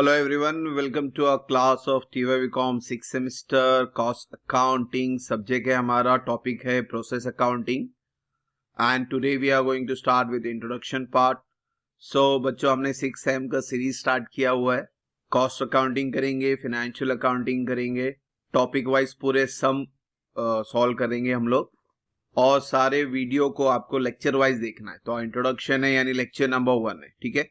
Hello everyone, welcome to our class of TYVCOM 6th semester cost accounting. Subject है हमारा, topic है process accounting and today we are going to start with the introduction part. So बच्चों हमने 6th sem का series start किया हुआ है. Cost accounting करेंगे, फिनेंशियल अकाउंटिंग करेंगे, टॉपिक वाइज पूरे सम सॉल्व करेंगे हम लोग और सारे वीडियो को आपको लेक्चर वाइज देखना है. तो इंट्रोडक्शन है यानी लेक्चर नंबर 1 है, ठीक है.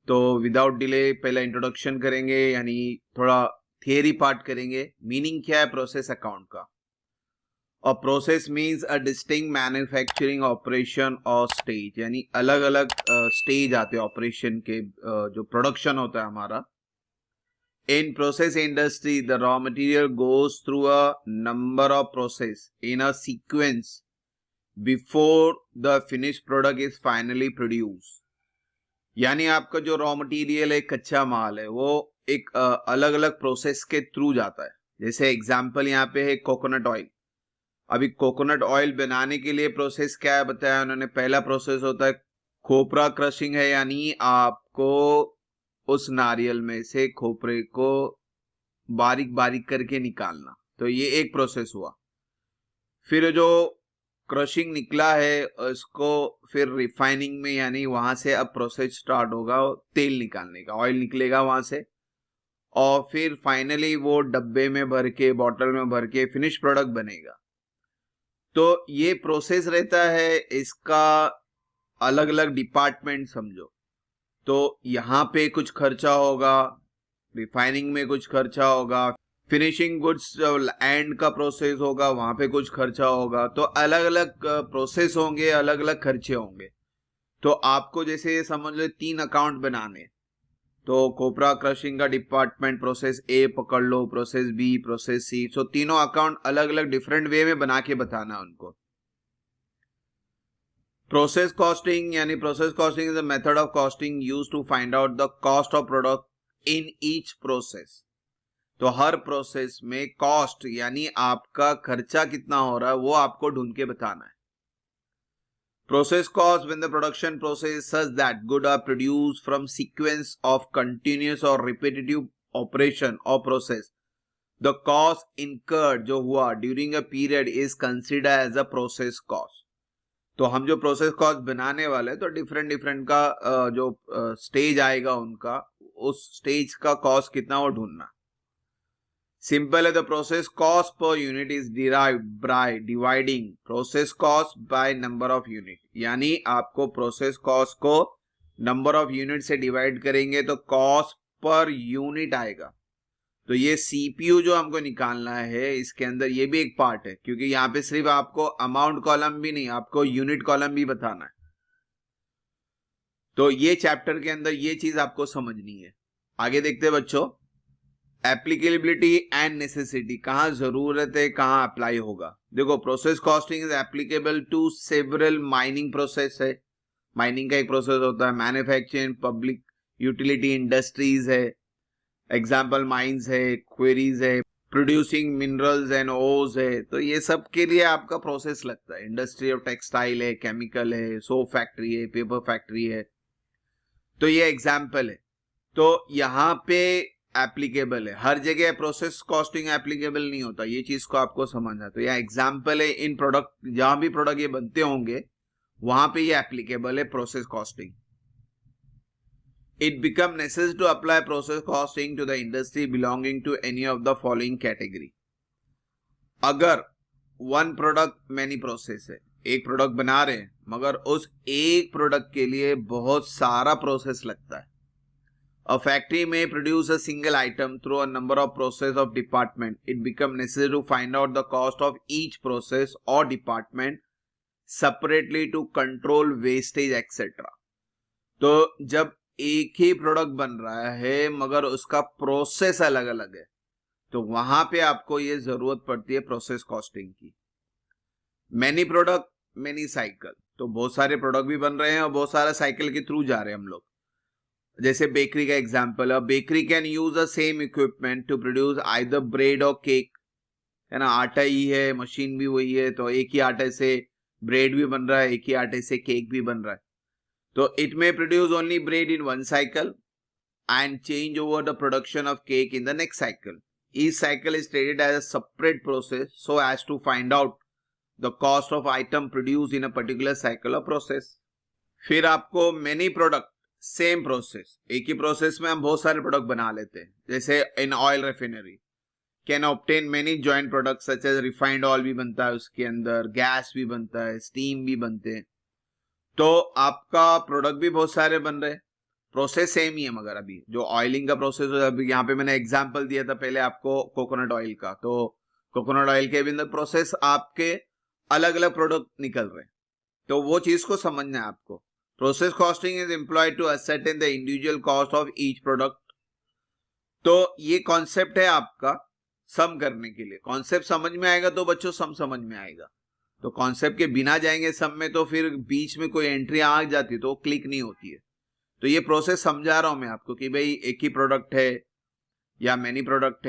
तो विदाउट डिले पहला इंट्रोडक्शन करेंगे यानी थोड़ा थियरी पार्ट करेंगे. मीनिंग क्या है प्रोसेस अकाउंट का. और process means a distinct manufacturing operation और स्टेज, यानी अलग अलग स्टेज आते हैं ऑपरेशन के. जो प्रोडक्शन होता है हमारा in process industry, the raw material goes through a number of process in a sequence before the finish product is finally produce. यानी आपका जो रॉ मटेरियल है, कच्चा माल है, वो एक अलग अलग प्रोसेस के थ्रू जाता है. जैसे एग्जांपल यहाँ पे है कोकोनट ऑयल. अभी कोकोनट ऑयल बनाने के लिए प्रोसेस क्या है बताया उन्होंने. पहला प्रोसेस होता है खोपरा क्रशिंग है, यानी आपको उस नारियल में से खोपरे को बारीक बारीक करके निकालना. तो ये एक प्रोसेस हुआ. फिर जो क्रशिंग निकला है उसको फिर रिफाइनिंग में, यानी वहां से अब प्रोसेस स्टार्ट होगा तेल निकालने का, ऑयल निकलेगा वहां से और फिर फाइनली वो डब्बे में भर के, बॉटल में भर के फिनिश प्रोडक्ट बनेगा. तो ये प्रोसेस रहता है, इसका अलग अलग डिपार्टमेंट समझो. तो यहाँ पे कुछ खर्चा होगा, रिफाइनिंग में कुछ खर्चा होगा, फिनिशिंग गुड्स एंड का प्रोसेस होगा, वहां पे कुछ खर्चा होगा. तो अलग अलग प्रोसेस होंगे, अलग अलग खर्चे होंगे. तो आपको जैसे समझ लो 3 अकाउंट बनाने, तो कोपरा क्रशिंग का डिपार्टमेंट प्रोसेस ए पकड़ लो, प्रोसेस बी, प्रोसेस सी. सो तीनों अकाउंट अलग अलग डिफरेंट वे में बना के बताना उनको. प्रोसेस कॉस्टिंग यानी process costing is a method of costing used to find out the cost of product in each process. तो हर प्रोसेस में कॉस्ट यानी आपका खर्चा कितना हो रहा है वो आपको ढूंढ के बताना है. Process cost when the production process such that good are produced from sequence of continuous और रिपीटेटिव ऑपरेशन और प्रोसेस, द कॉस्ट इनकर्ड जो हुआ during a period is considered as a process cost. तो हम जो प्रोसेस कॉस्ट बनाने वाले तो डिफरेंट का जो स्टेज आएगा उनका, उस स्टेज का कॉस्ट कितना वो ढूंढना. सिंपल है. The process cost per unit is derived by dividing process cost by number of unit. यानी आपको प्रोसेस कॉस्ट को नंबर ऑफ यूनिट से डिवाइड करेंगे तो कॉस्ट पर यूनिट आएगा. तो ये सीपीयू जो हमको निकालना है, इसके अंदर ये भी एक पार्ट है, क्योंकि यहाँ पे सिर्फ आपको अमाउंट कॉलम भी नहीं, आपको यूनिट कॉलम भी बताना है. तो ये चैप्टर के अंदर ये चीज आपको समझनी है. आगे देखते हैं बच्चों. एप्लीकेबिलिटी एंड नेसेसिटी, कहाँ जरूरत है, कहाँ अप्लाई होगा. देखो process costing is applicable to several mining process है. माइनिंग का एक प्रोसेस होता है. मैन्युफैक्चरिंग, पब्लिक यूटिलिटी इंडस्ट्रीज है, एग्जाम्पल माइंस है, क्वेरीज है, प्रोड्यूसिंग मिनरल्स एंड ओर्स है. तो ये सब के लिए आपका प्रोसेस लगता है. इंडस्ट्री ऑफ टेक्सटाइल है, केमिकल है, सोप फैक्ट्री है, पेपर फैक्ट्री है. तो ये एग्जाम्पल है. तो यहाँ पे एप्लीकेबल है. हर जगह प्रोसेस कॉस्टिंग एप्लीकेबल नहीं होता, ये चीज को आपको समझना. तो यह एग्जाम्पल है. इन प्रोडक्ट जहां भी प्रोडक्ट ये बनते होंगे वहां पे ये एप्लीकेबल है process costing. It become necessary to apply process costing to the industry belonging to any of the following category. अगर वन प्रोडक्ट मैनी प्रोसेस है, एक प्रोडक्ट बना रहे हैं मगर उस एक प्रोडक्ट के लिए बहुत सारा प्रोसेस लगता है. A factory may produce a single item through a number of process of department. It becomes necessary to find out the cost of each process or department separately to control wastage etc. तो जब एक ही product बन रहा है मगर उसका process अलग अलग है, तो वहां पे आपको ये जरूरत पड़ती है प्रोसेस कॉस्टिंग की. मैनी प्रोडक्ट मैनी साइकिल, तो बहुत सारे प्रोडक्ट भी बन रहे हैं और बहुत सारा साइकिल के थ्रू जा रहे हैं हम लोग. जैसे बेकरी का एग्जांपल है. Bakery can use the same equipment to produce either bread और केक, है ना. आटा ही है, मशीन भी वही है, तो एक ही आटे से ब्रेड भी बन रहा है, एक ही आटे से केक भी बन रहा है. तो it may produce only bread in one cycle and change over the production of cake in the next cycle. Each cycle is treated as a separate process so as to find out the cost of item produced in a particular cycle or process. फिर आपको many product same process, एक ही process में हम बहुत सारे product बना लेते हैं. जैसे in oil refinery can obtain many joint product such as refined oil भी बनता है, उसके अंदर गैस भी बनता है, स्टीम भी बनते हैं. तो आपका प्रोडक्ट भी बहुत सारे बन रहे हैं, प्रोसेस सेम ही है. मगर अभी जो ऑयलिंग का प्रोसेस है, अभी यहाँ पे मैंने एग्जांपल दिया था पहले आपको कोकोनट ऑयल का, तो कोकोनट ऑयल के भी अंदर प्रोसेस आपके अलग अलग प्रोडक्ट निकल रहे हैं. तो वो चीज को समझना है आपको. Process costing is employed to ascertain the individual cost of each product. तो ये कॉन्सेप्ट है आपका सम करने के लिए. कॉन्सेप्ट समझ में आएगा तो बच्चों सम समझ में आएगा. तो कॉन्सेप्ट के बिना जाएंगे सम में तो फिर बीच में कोई एंट्री आ जाती है तो क्लिक नहीं होती है. तो ये प्रोसेस समझा रहा हूं मैं आपको कि भाई एक ही प्रोडक्ट है या मैनी प्रोडक्ट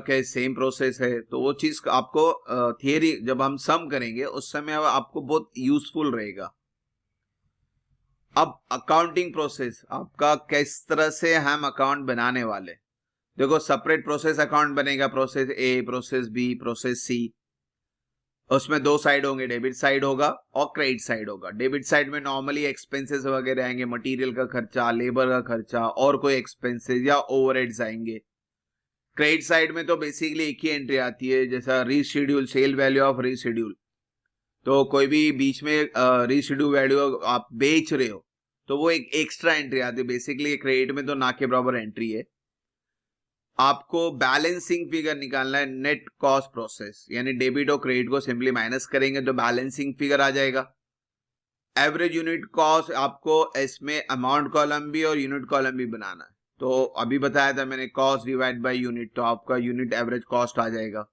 है, सेम प्रोसेस है. तो वो चीज आपको थियरी जब हम सम करेंगे उस समय आपको बहुत यूजफुल रहेगा. अब अकाउंटिंग प्रोसेस आपका किस तरह से हम अकाउंट बनाने वाले. देखो सेपरेट प्रोसेस अकाउंट बनेगा, process A, process B, process C. उसमें दो साइड होंगे, डेबिट साइड होगा और क्रेडिट साइड होगा. डेबिट साइड में नॉर्मली एक्सपेंसेस वगैरह आएंगे, मटेरियल का खर्चा, लेबर का खर्चा और कोई एक्सपेंसेस या ओवरहेड्स आएंगे. क्रेडिट साइड में तो बेसिकली एक ही एंट्री आती है, जैसा reschedule, sale value of reschedule. तो कोई भी बीच में रीशेड्यूल वैल्यू आप बेच रहे हो तो वो एक एक्स्ट्रा एंट्री आती है. बेसिकली क्रेडिट में तो ना के बराबर एंट्री है. आपको बैलेंसिंग फिगर निकालना है, नेट कॉस्ट प्रोसेस, यानी डेबिट और क्रेडिट को सिंपली माइनस करेंगे तो बैलेंसिंग फिगर आ जाएगा. एवरेज यूनिट कॉस्ट आपको इसमें अमाउंट कॉलम भी और यूनिट कॉलम भी बनाना है. तो अभी बताया था मैंने कॉस्ट डिवाइड बाय यूनिट, तो आपका यूनिट एवरेज कॉस्ट आ जाएगा.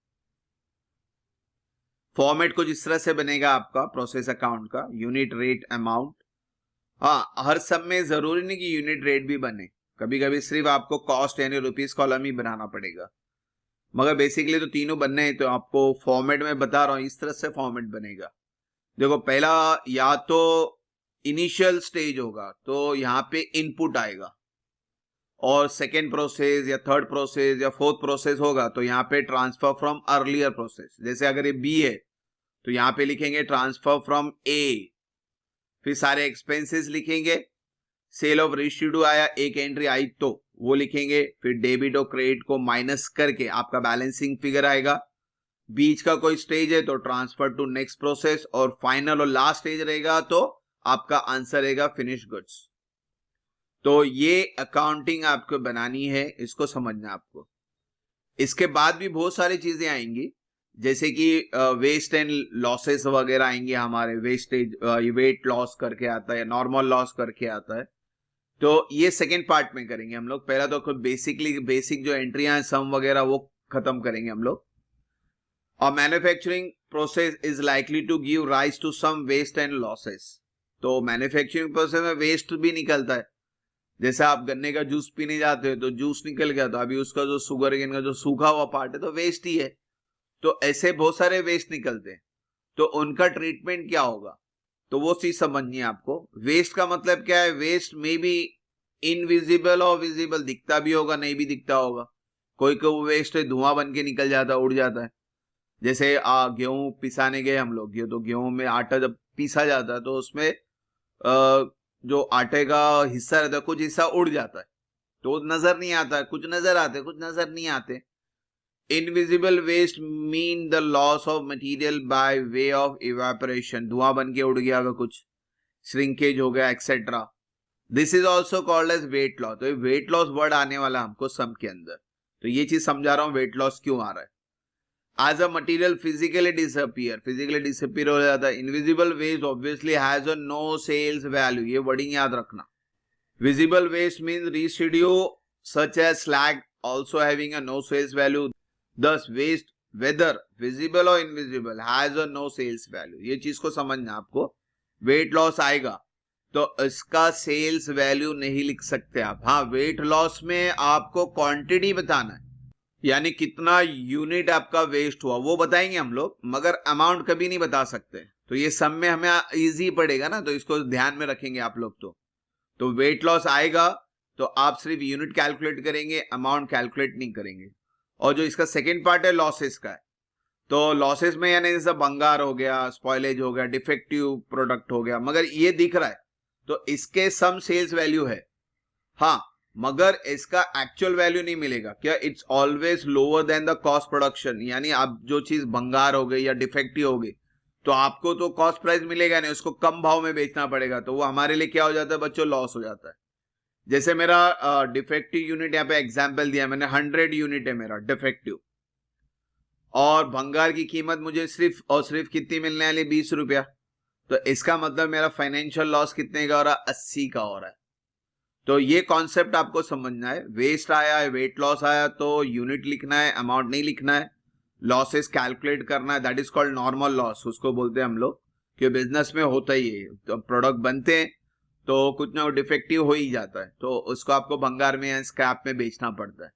फॉर्मेट कुछ इस तरह से बनेगा आपका प्रोसेस अकाउंट का, यूनिट रेट अमाउंट. हाँ, हर सब में जरूरी नहीं कि यूनिट रेट भी बने, कभी कभी सिर्फ आपको कॉस्ट यानी रुपीस कॉलम ही बनाना पड़ेगा. मगर बेसिकली तो तीनों बनने हैं. तो आपको फॉर्मेट में बता रहा हूं, इस तरह से फॉर्मेट बनेगा. देखो पहला या तो इनिशियल स्टेज होगा तो यहाँ पे इनपुट आएगा, और सेकेंड प्रोसेस या थर्ड प्रोसेस या फोर्थ प्रोसेस होगा तो यहाँ पे ट्रांसफर फ्रॉम अर्लियर प्रोसेस. जैसे अगर ये बी है तो यहाँ पे लिखेंगे ट्रांसफर फ्रॉम ए. फिर सारे एक्सपेंसेस लिखेंगे, सेल ऑफ रेशिड्यू आया, एक एंट्री आई तो वो लिखेंगे. फिर डेबिट और क्रेडिट को माइनस करके आपका बैलेंसिंग फिगर आएगा. बीच का कोई स्टेज है तो ट्रांसफर टू नेक्स्ट प्रोसेस, और फाइनल और लास्ट स्टेज रहेगा तो आपका आंसर रहेगा फिनिश गुड्स. तो ये अकाउंटिंग आपको बनानी है, इसको समझना आपको. इसके बाद भी बहुत सारी चीजें आएंगी, जैसे कि वेस्ट एंड लॉसेस वगैरह आएंगे हमारे. वेस्टेज वेट लॉस करके आता है, नॉर्मल लॉस करके आता है. तो ये सेकेंड पार्ट में करेंगे हम लोग. पहला तो बेसिक जो एंट्रियां हैं सम वगैरह वो खत्म करेंगे हम लोग. और manufacturing process is likely to give rise to some waste and losses. तो मैन्युफैक्चरिंग प्रोसेस में वेस्ट भी निकलता है. जैसे आप गन्ने का जूस पीने जाते हो तो जूस निकल गया, तो अभी उसका जो शुगर केन का जो सूखा हुआ पार्ट है तो वेस्ट ही है. तो ऐसे बहुत सारे वेस्ट निकलते हैं, तो उनका ट्रीटमेंट क्या होगा तो वो चीज समझनी है आपको. वेस्ट का मतलब क्या है? वेस्ट में भी इनविजिबल और विजिबल, दिखता भी होगा नहीं भी दिखता होगा. कोई को वेस्ट धुआं बन के निकल जाता है, उड़ जाता है. जैसे गेहूं पिसाने गए हम लोग, तो गेहूं में आटा जब पीसा जाता है तो उसमें जो आटे का हिस्सा रहता है कुछ हिस्सा उड़ जाता है, तो नजर नहीं आता. कुछ नजर आते, कुछ नजर नहीं आते. Invisible waste mean the loss of material by way of evaporation. धुआं बन के उड़ गया, कुछ श्रिंकेज हो गया etcetera. This is also called as weight loss. तो वेट लॉस वर्ड आने वाला हमको सम के अंदर. तो ये चीज समझा रहा हूं वेट लॉस क्यों आ रहा है. As a material physically disappear हो जाता है. Invisible waste obviously has a no sales value. ये wording याद रखना. Visible waste means residue such as slag also having a no sales value. Thus waste whether visible or invisible has a no sales value. ये चीज को समझना आपको. Weight loss आएगा तो इसका सेल्स वैल्यू नहीं लिख सकते आप. हाँ, वेट लॉस में आपको क्वांटिटी बताना है, यानी कितना यूनिट आपका वेस्ट हुआ वो बताएंगे हम लोग, मगर अमाउंट कभी नहीं बता सकते. तो ये सब में हमें इजी पड़ेगा ना, तो इसको ध्यान में रखेंगे आप लोग. तो वेट लॉस आएगा तो आप सिर्फ यूनिट कैलकुलेट करेंगे, अमाउंट कैलकुलेट नहीं करेंगे। और जो इसका सेकेंड पार्ट है लॉसेस का है, तो लॉसेस में यानी जैसे भंगार हो गया, स्पॉइलेज हो गया, डिफेक्टिव प्रोडक्ट हो गया, मगर ये दिख रहा है तो इसके सम सेल्स वैल्यू है, हाँ, मगर इसका एक्चुअल वैल्यू नहीं मिलेगा। क्या? It's always lower than the cost production. यानी आप जो चीज भंगार हो गई या डिफेक्टिव हो गई तो आपको तो कॉस्ट प्राइस मिलेगा नहीं, उसको कम भाव में बेचना पड़ेगा, तो वो हमारे लिए क्या हो जाता है बच्चों? लॉस हो जाता है। जैसे मेरा डिफेक्टिव यूनिट यहाँ पे एग्जाम्पल दिया मैंने, 100 यूनिट है मेरा डिफेक्टिव, और भंगार की कीमत मुझे सिर्फ और सिर्फ कितनी मिलने वाली? 20 रुपया। तो इसका मतलब मेरा फाइनेंशियल लॉस कितने का हो रहा है? 80 का हो रहा है। तो ये कॉन्सेप्ट आपको समझना है। वेस्ट आया है, वेट लॉस आया तो यूनिट लिखना है, अमाउंट नहीं लिखना है। लॉसेस कैलकुलेट करना है, that is called normal loss, उसको बोलते हैं हम लोग। कि बिजनेस में होता ही है, तो प्रोडक्ट बनते हैं तो कुछ ना कुछ डिफेक्टिव हो ही जाता है, तो उसको आपको भंगार में या स्क्रैप में बेचना पड़ता है।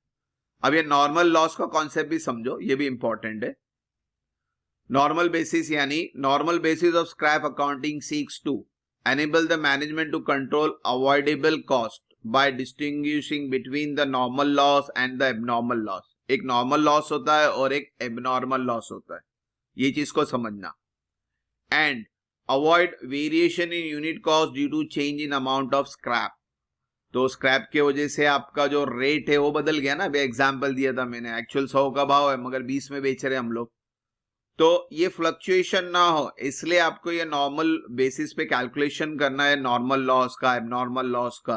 अब ये नॉर्मल लॉस का कॉन्सेप्ट भी समझो, ये भी इंपॉर्टेंट है। नॉर्मल बेसिस यानी normal basis of scrap accounting seeks to enable the management to control avoidable cost by distinguishing between the normal loss and the abnormal loss. एक नॉर्मल लॉस होता है और एक एबनॉर्मल लॉस होता है, ये चीज को समझना। And avoid variation in unit cost due to change in amount of scrap. तो स्क्रैप के वजह से आपका जो रेट है वो बदल गया ना, अभी एग्जाम्पल दिया था मैंने, एक्चुअल 100 का भाव है मगर 20 में बेच रहे हम लोग, तो ये फ्लक्चुएशन ना हो इसलिए आपको ये नॉर्मल बेसिस पे कैलकुलेशन करना है, नॉर्मल लॉस का, एबनॉर्मल लॉस का।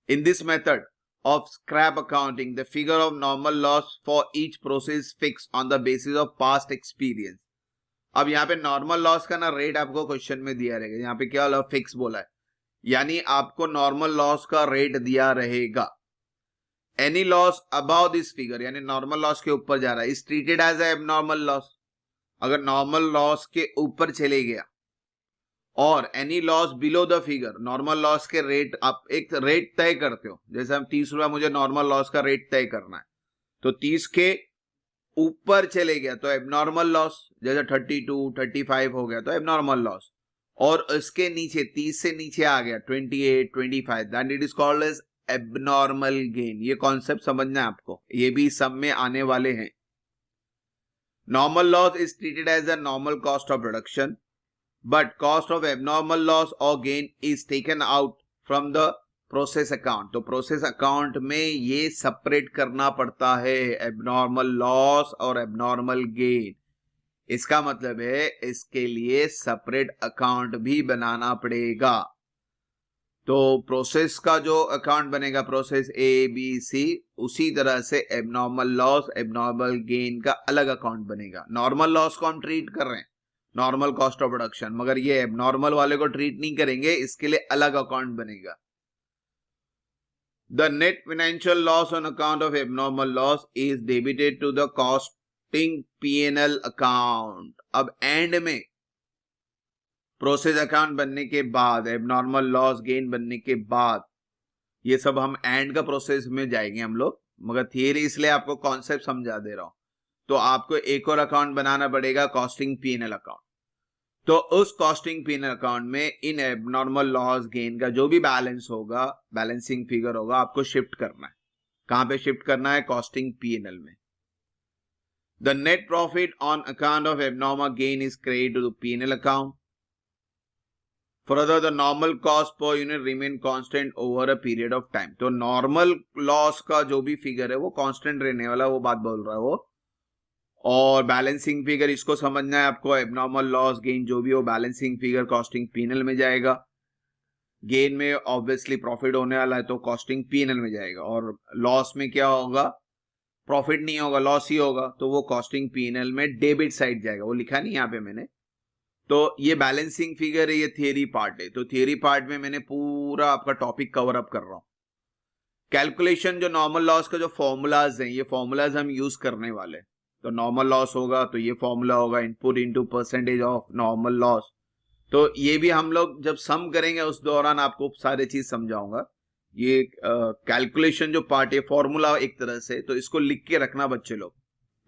In this method of scrap accounting the figure of normal loss for each process fix on the basis of past experience. अब यहाँ पे नॉर्मल लॉस का ना रेट आपको क्वेश्चन में दिया रहेगा, यहाँ पे क्या फिक्स बोला है, यानी आपको नॉर्मल लॉस का रेट दिया रहेगा। Any loss above this figure यानी नॉर्मल लॉस के ऊपर जा रहा है is treated as abnormal loss. अगर नॉर्मल लॉस के ऊपर चले गया, और any loss below the figure, normal loss के रेट, आप एक रेट तय करते हो, जैसे हम 30 रुपया मुझे नॉर्मल लॉस का रेट तय करना है, तो 30 के ऊपर चले गया तो एबनॉर्मल लॉस, जैसे 32 35 हो गया तो एबनॉर्मल लॉस, और इसके नीचे 30 से नीचे आ गया 28 25, that it is called as abnormal gain. ये कॉन्सेप्ट समझना है आपको, ये भी सब में आने वाले हैं। Normal loss is treated as a normal cost of production, but cost of abnormal loss और gain is taken out from the process account. तो प्रोसेस अकाउंट में ये सेपरेट करना पड़ता है, एबनॉर्मल लॉस और एबनॉर्मल गेन। इसका मतलब है इसके लिए सेपरेट अकाउंट भी बनाना पड़ेगा। तो प्रोसेस का जो अकाउंट बनेगा, प्रोसेस ए बी सी, उसी तरह से एबनॉर्मल लॉस एबनॉर्मल गेन का अलग अकाउंट बनेगा। नॉर्मल लॉस को हम ट्रीट कर रहे हैं नॉर्मल कॉस्ट ऑफ प्रोडक्शन, मगर ये एबनॉर्मल वाले को ट्रीट नहीं करेंगे, इसके लिए अलग अकाउंट बनेगा। The net financial loss on account of abnormal loss is debited to the costing P&L account. अब एंड में प्रोसेस अकाउंट बनने के बाद, एबनॉर्मल लॉस गेन बनने के बाद, ये सब हम एंड का प्रोसेस में जाएंगे हम लोग, मगर थियरी इसलिए आपको कॉन्सेप्ट समझा दे रहा हूं। तो आपको एक और अकाउंट बनाना पड़ेगा, कॉस्टिंग P&L अकाउंट। तो उस कॉस्टिंग P&L अकाउंट में इन एबनॉर्मल लॉस गेन का जो भी बैलेंस होगा, बैलेंसिंग फिगर होगा, आपको शिफ्ट करना है। कहां पे शिफ्ट करना है? कॉस्टिंग P&L में। The net profit on account of abnormal gain is credited to the P&L account. Further, the normal cost per unit remain constant over a period of time. तो normal loss का जो भी figure है वो constant रहने वाला, वो बात बोल रहा है वो। और बैलेंसिंग फिगर इसको समझना है आपको, एबनॉर्मल लॉस गेन जो भी हो, बैलेंसिंग फिगर कॉस्टिंग P&L में जाएगा। गेन में ऑब्वियसली प्रॉफिट होने वाला है तो कॉस्टिंग P&L में जाएगा, और लॉस में क्या होगा? प्रॉफिट नहीं होगा, लॉस ही होगा, तो वो कॉस्टिंग P&L में डेबिट साइड जाएगा। वो लिखा नहीं यहाँ पे मैंने। तो ये बैलेंसिंग फिगर है, ये थियरी पार्ट है। तो थियरी पार्ट में मैंने पूरा आपका टॉपिक कवर अप कर रहा हूं। कैलकुलेशन जो नॉर्मल लॉस का जो फॉर्मूलाज हैं, ये फॉर्मूलाज हम यूज करने वाले। तो नॉर्मल लॉस होगा तो ये फॉर्मूला होगा, input into percentage of normal loss. तो ये भी हम लोग जब सम करेंगे उस दौरान आपको सारी चीज समझाऊंगा। ये कैलकुलेशन जो पार्ट है, फॉर्मूला एक तरह से, तो इसको लिख के रखना बच्चे लोग।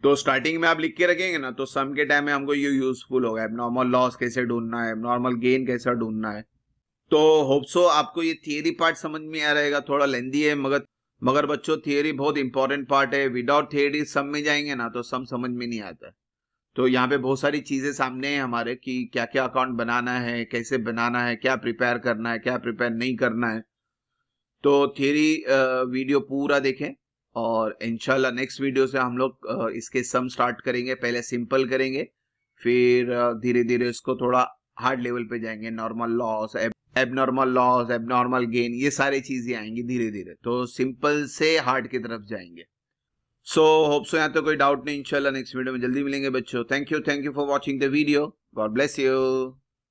तो स्टार्टिंग में आप लिख के रखेंगे ना, तो सम के टाइम में हमको ये यूजफुल होगा। एबनॉर्मल लॉस कैसे ढूंढना है, एबनॉर्मल गेन कैसे ढूंढना है, तो होप सो आपको ये थियरी पार्ट समझ में आ रहेगा, थोड़ा लेंदी है मगर बच्चों थियरी बहुत इंपॉर्टेंट पार्ट है। विदाउट थियरी सम में जाएंगे ना तो सम समझ में नहीं आता है। तो यहाँ पे बहुत सारी चीजें सामने हैं हमारे कि क्या क्या अकाउंट बनाना है, कैसे बनाना है, क्या प्रिपेयर करना है, क्या प्रिपेयर नहीं करना है। तो थियरी वीडियो पूरा देखें और इंशाल्लाह नेक्स्ट वीडियो से हम लोग इसके सम स्टार्ट करेंगे। पहले सिंपल करेंगे, फिर धीरे धीरे इसको थोड़ा हार्ड लेवल पे जाएंगे। Normal loss, abnormal loss, abnormal gain, ये सारी चीजें आएंगी धीरे धीरे। तो सिंपल से हार्ड की तरफ जाएंगे। सो होप सो यहाँ तो कोई डाउट नहीं। इंशाल्लाह नेक्स्ट वीडियो में जल्दी मिलेंगे बच्चों। Thank you for watching the video. God bless you.